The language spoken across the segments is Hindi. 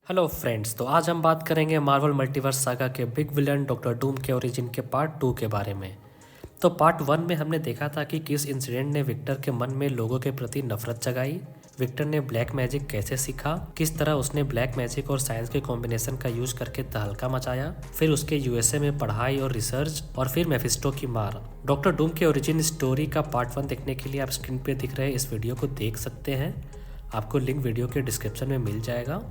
हेलो फ्रेंड्स, तो आज हम बात करेंगे मार्वल मल्टीवर्स सागा के बिग विलन डॉक्टर डूम के ओरिजिन के पार्ट 2 के बारे में। तो पार्ट 1 में हमने देखा था कि किस इंसिडेंट ने विक्टर के मन में लोगों के प्रति नफरत जगाई, विक्टर ने ब्लैक मैजिक कैसे सीखा, किस तरह उसने ब्लैक मैजिक और साइंस के कॉम्बिनेशन का यूज करके तहलका मचाया, फिर उसके यूएसए में पढ़ाई और रिसर्च, और फिर मेफिस्टो की मार। डॉक्टर डूम के ओरिजिन स्टोरी का पार्ट 1 देखने के लिए आप स्क्रीन पे दिख रहे इस वीडियो को देख सकते हैं। आपको लिंक वीडियो के डिस्क्रिप्शन में मिल जाएगा।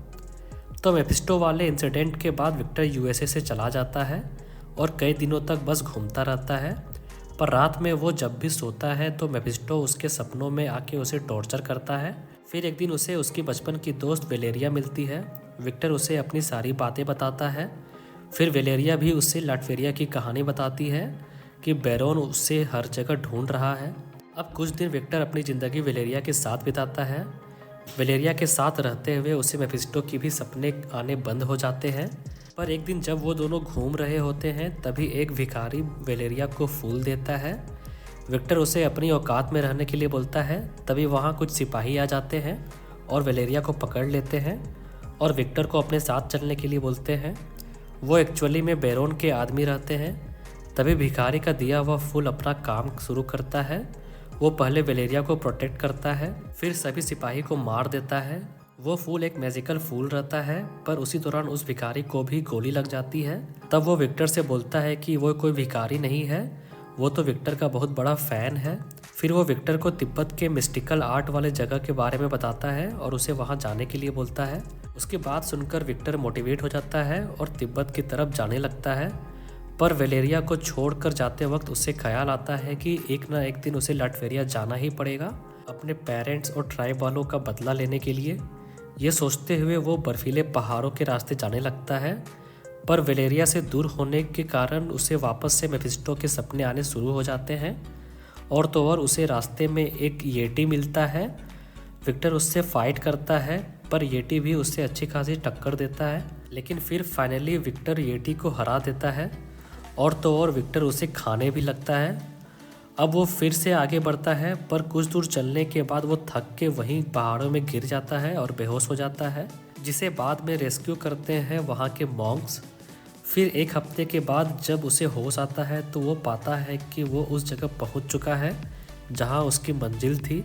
तो मेफिस्टो वाले इंसिडेंट के बाद विक्टर यूएसए से चला जाता है और कई दिनों तक बस घूमता रहता है। पर रात में वो जब भी सोता है तो मेफिस्टो उसके सपनों में आके उसे टॉर्चर करता है। फिर एक दिन उसे उसकी बचपन की दोस्त वेलेरिया मिलती है। विक्टर उसे अपनी सारी बातें बताता है। फिर वेलेरिया भी उससे लाटवेरिया की कहानी बताती है कि बैरोन उसे हर जगह ढूंढ रहा है। अब कुछ दिन विक्टर अपनी ज़िंदगी वेलेरिया के साथ बिताता है। वेलेरिया के साथ रहते हुए उसे मेफिस्टो की भी सपने आने बंद हो जाते हैं। पर एक दिन जब वो दोनों घूम रहे होते हैं तभी एक भिखारी वेलेरिया को फूल देता है। विक्टर उसे अपनी औकात में रहने के लिए बोलता है। तभी वहाँ कुछ सिपाही आ जाते हैं और वेलेरिया को पकड़ लेते हैं और विक्टर को अपने साथ चलने के लिए बोलते हैं। वो एक्चुअली में बैरोन के आदमी रहते हैं। तभी भिखारी का दिया हुआ फूल अपना काम शुरू करता है। वो पहले वेलेरिया को प्रोटेक्ट करता है, फिर सभी सिपाही को मार देता है। वो फूल एक मैजिकल फूल रहता है, पर उसी दौरान उस भिखारी को भी गोली लग जाती है। तब वो विक्टर से बोलता है कि वो कोई भिखारी नहीं है, वो तो विक्टर का बहुत बड़ा फ़ैन है। फिर वो विक्टर को तिब्बत के मिस्टिकल आर्ट वाले जगह के बारे में बताता है और उसे वहाँ जाने के लिए बोलता है। उसकी बात सुनकर विक्टर मोटिवेट हो जाता है और तिब्बत की तरफ जाने लगता है। पर वेलेरिया को छोड़कर जाते वक्त उसे ख्याल आता है कि एक ना एक दिन उसे लाटवेरिया जाना ही पड़ेगा अपने पेरेंट्स और ट्राइब वालों का बदला लेने के लिए। ये सोचते हुए वो बर्फीले पहाड़ों के रास्ते जाने लगता है। पर वेलेरिया से दूर होने के कारण उसे वापस से मेफिस्टो के सपने आने शुरू हो जाते हैं। और तो और उसे रास्ते में एक येटी मिलता है। विक्टर उससे फाइट करता है, पर येटी भी उससे अच्छी खासी टक्कर देता है। लेकिन फिर फाइनली विक्टर येटी को हरा देता है और तो और विक्टर उसे खाने भी लगता है। अब वो फिर से आगे बढ़ता है, पर कुछ दूर चलने के बाद वो थक के वहीं पहाड़ों में गिर जाता है और बेहोश हो जाता है, जिसे बाद में रेस्क्यू करते हैं वहाँ के मॉन्क्स। फिर एक हफ्ते के बाद जब उसे होश आता है तो वो पाता है कि वो उस जगह पहुँच चुका है जहाँ उसकी मंजिल थी।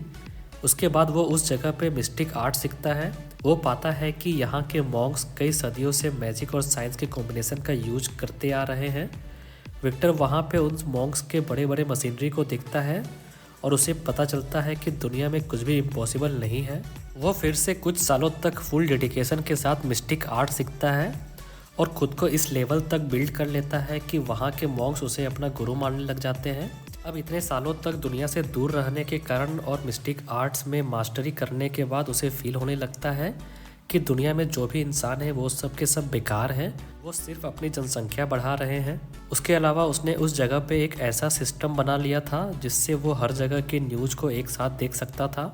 उसके बाद वो उस जगह पे मिस्टिक आर्ट सीखता है। वो पाता है कि यहाँ के मॉन्क्स कई सदियों से मैजिक और साइंस के कॉम्बिनेशन का यूज करते आ रहे हैं। विक्टर वहाँ पे उन मॉन्क्स के बड़े बड़े मशीनरी को देखता है और उसे पता चलता है कि दुनिया में कुछ भी इम्पॉसिबल नहीं है। वो फिर से कुछ सालों तक फुल डेडिकेशन के साथ मिस्टिक आर्ट सीखता है और खुद को इस लेवल तक बिल्ड कर लेता है कि वहाँ के मॉन्क्स उसे अपना गुरु मानने लग जाते हैं। अब इतने सालों तक दुनिया से दूर रहने के कारण और मिस्टिक आर्ट्स में मास्टरी करने के बाद उसे फील होने लगता है कि दुनिया में जो भी इंसान है वो सब के सब बेकार हैं, वो सिर्फ अपनी जनसंख्या बढ़ा रहे हैं। उसके अलावा उसने उस जगह पे एक ऐसा सिस्टम बना लिया था जिससे वो हर जगह के न्यूज़ को एक साथ देख सकता था।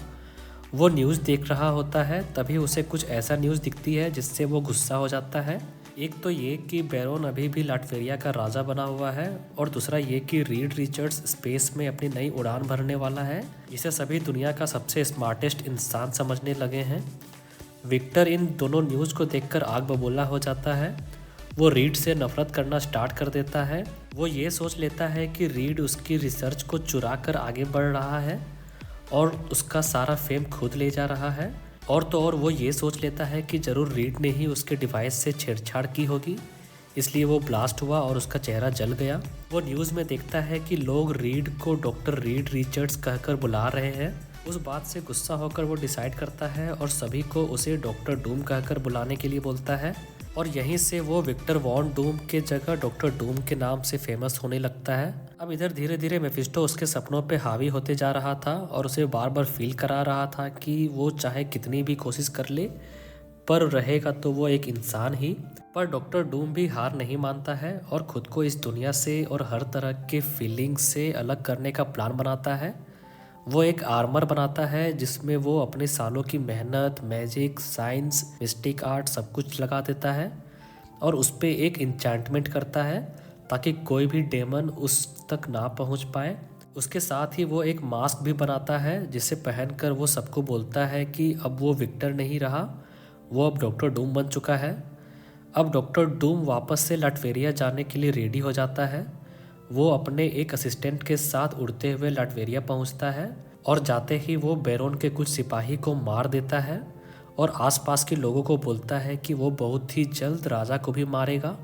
वो न्यूज़ देख रहा होता है तभी उसे कुछ ऐसा न्यूज़ दिखती है जिससे वो गुस्सा हो जाता है। एक तो ये कि बैरोन अभी भी लाटवेरिया का राजा बना हुआ है, और दूसरा ये कि रीड रिचर्ड्स स्पेस में अपनी नई उड़ान भरने वाला है, जिसे सभी दुनिया का सबसे स्मार्टेस्ट इंसान समझने लगे हैं। विक्टर इन दोनों न्यूज़ को देखकर आग बबूला हो जाता है। वो रीड से नफरत करना स्टार्ट कर देता है। वो ये सोच लेता है कि रीड उसकी रिसर्च को चुरा कर आगे बढ़ रहा है और उसका सारा फेम खुद ले जा रहा है। और तो और वो ये सोच लेता है कि ज़रूर रीड ने ही उसके डिवाइस से छेड़छाड़ की होगी, इसलिए वो ब्लास्ट हुआ और उसका चेहरा जल गया। वो न्यूज़ में देखता है कि लोग रीड को डॉक्टर रीड रिचर्ड्स कहकर बुला रहे हैं। उस बात से गुस्सा होकर वो डिसाइड करता है और सभी को उसे डॉक्टर डूम कहकर बुलाने के लिए बोलता है, और यहीं से वो विक्टर वॉन डूम के जगह डॉक्टर डूम के नाम से फेमस होने लगता है। अब इधर धीरे धीरे मेफिस्टो उसके सपनों पे हावी होते जा रहा था और उसे बार बार फील करा रहा था कि वो चाहे कितनी भी कोशिश कर ले पर रहेगा तो वो एक इंसान ही। पर डॉक्टर डूम भी हार नहीं मानता है और खुद को इस दुनिया से और हर तरह के फीलिंग्स से अलग करने का प्लान बनाता है। वो एक आर्मर बनाता है जिसमें वो अपने सालों की मेहनत, मैजिक, साइंस, मिस्टिक आर्ट सब कुछ लगा देता है और उस पर एक इंचेंटमेंट करता है ताकि कोई भी डेमन उस तक ना पहुंच पाए। उसके साथ ही वो एक मास्क भी बनाता है जिसे पहनकर वो सबको बोलता है कि अब वो विक्टर नहीं रहा, वो अब डॉक्टर डूम बन चुका है। अब डॉक्टर डूम वापस से लाटवेरिया जाने के लिए रेडी हो जाता है। वो अपने एक असिस्टेंट के साथ उड़ते हुए लाटवेरिया पहुंचता है और जाते ही वो बैरोन के कुछ सिपाही को मार देता है और आसपास के लोगों को बोलता है कि वो बहुत ही जल्द राजा को भी मारेगा।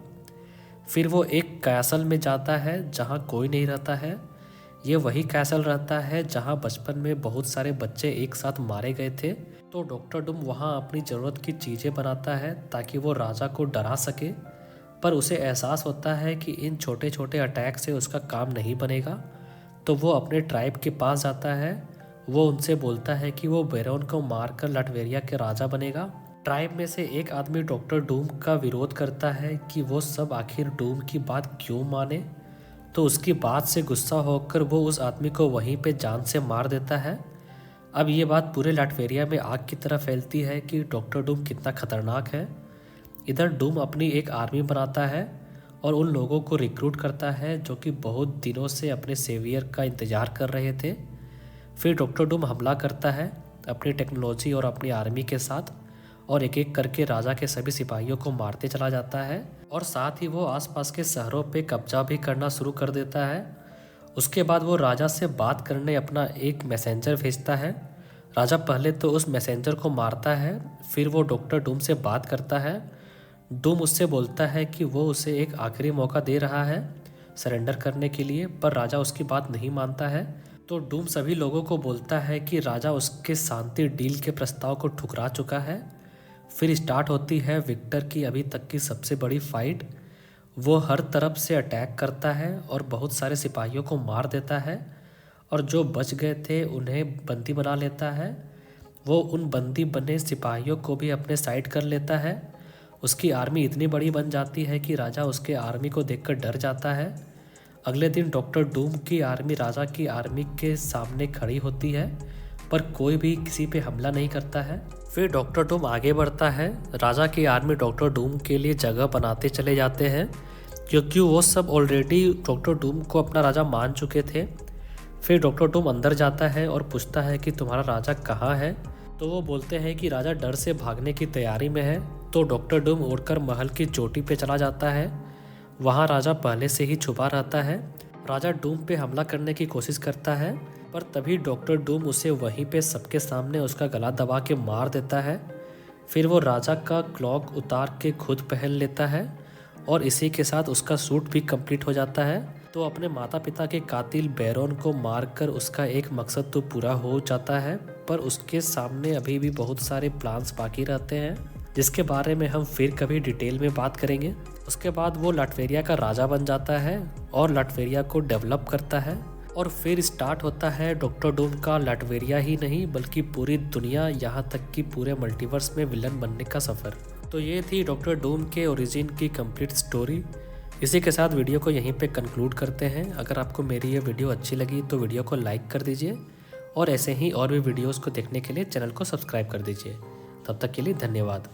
फिर वो एक कैसल में जाता है जहाँ कोई नहीं रहता है। ये वही कैसल रहता है जहाँ बचपन में बहुत सारे बच्चे एक साथ मारे गए थे। तो डॉक्टर डूम वहाँ अपनी ज़रूरत की चीज़ें बनाता है ताकि वो राजा को डरा सके, पर उसे एहसास होता है कि इन छोटे छोटे अटैक से उसका काम नहीं बनेगा। तो वो अपने ट्राइब के पास जाता है। वो उनसे बोलता है कि वो बैरोन को मारकर लाटवेरिया के राजा बनेगा। ट्राइब में से एक आदमी डॉक्टर डूम का विरोध करता है कि वो सब आखिर डूम की बात क्यों माने। तो उसकी बात से गुस्सा होकर वो उस आदमी को वहीं पे जान से मार देता है। अब ये बात पूरे लाटवेरिया में आग की तरह फैलती है कि डॉक्टर डूम कितना खतरनाक है। इधर डूम अपनी एक आर्मी बनाता है और उन लोगों को रिक्रूट करता है जो कि बहुत दिनों से अपने सेवियर का इंतज़ार कर रहे थे। फिर डॉक्टर डूम हमला करता है अपनी टेक्नोलॉजी और अपनी आर्मी के साथ और एक एक करके राजा के सभी सिपाहियों को मारते चला जाता है और साथ ही वो आसपास के शहरों पे कब्जा भी करना शुरू कर देता है। उसके बाद वो राजा से बात करने अपना एक मैसेंजर भेजता है। राजा पहले तो उस मैसेंजर को मारता है, फिर वो डॉक्टर डूम से बात करता है। डूम उससे बोलता है कि वो उसे एक आखिरी मौका दे रहा है सरेंडर करने के लिए, पर राजा उसकी बात नहीं मानता है। तो डूम सभी लोगों को बोलता है कि राजा उसके शांति डील के प्रस्ताव को ठुकरा चुका है। फिर स्टार्ट होती है विक्टर की अभी तक की सबसे बड़ी फाइट। वो हर तरफ से अटैक करता है और बहुत सारे सिपाहियों को मार देता है और जो बच गए थे उन्हें बंदी बना लेता है। वो उन बंदी बने सिपाहियों को भी अपने साइड कर लेता है। उसकी आर्मी इतनी बड़ी बन जाती है कि राजा उसके आर्मी को देखकर डर जाता है। अगले दिन डॉक्टर डूम की आर्मी राजा की आर्मी के सामने खड़ी होती है, पर कोई भी किसी पे हमला नहीं करता है। फिर डॉक्टर डूम आगे बढ़ता है। राजा की आर्मी डॉक्टर डूम के लिए जगह बनाते चले जाते हैं क्योंकि वो सब ऑलरेडी डॉक्टर डूम को अपना राजा मान चुके थे। फिर डॉक्टर डूम अंदर जाता है और पूछता है कि तुम्हारा राजा कहाँ है। तो वो बोलते हैं कि राजा डर से भागने की तैयारी में है। तो डॉक्टर डूम उड़कर महल की चोटी पे चला जाता है। वहाँ राजा पहले से ही छुपा रहता है। राजा डूम पे हमला करने की कोशिश करता है, पर तभी डॉक्टर डूम उसे वहीं पे सबके सामने उसका गला दबा के मार देता है। फिर वो राजा का क्लॉक उतार के खुद पहन लेता है और इसी के साथ उसका सूट भी कंप्लीट हो जाता है। तो अपने माता पिता के कातिल बैरोन को मारकर उसका एक मकसद तो पूरा हो जाता है, पर उसके सामने अभी भी बहुत सारे प्लान्स बाकी रहते हैं जिसके बारे में हम फिर कभी डिटेल में बात करेंगे। उसके बाद वो लाटवेरिया का राजा बन जाता है और लाटवेरिया को डेवलप करता है और फिर स्टार्ट होता है डॉक्टर डूम का लाटवेरिया ही नहीं बल्कि पूरी दुनिया, यहाँ तक कि पूरे मल्टीवर्स में विलन बनने का सफ़र। तो ये थी डॉक्टर डूम के ओरिजिन की कंप्लीट स्टोरी। इसी के साथ वीडियो को यहीं पे कंक्लूड करते हैं। अगर आपको मेरी ये वीडियो अच्छी लगी तो वीडियो को लाइक कर दीजिए और ऐसे ही और भी वीडियोस को देखने के लिए चैनल को सब्सक्राइब कर दीजिए। तब तक के लिए धन्यवाद।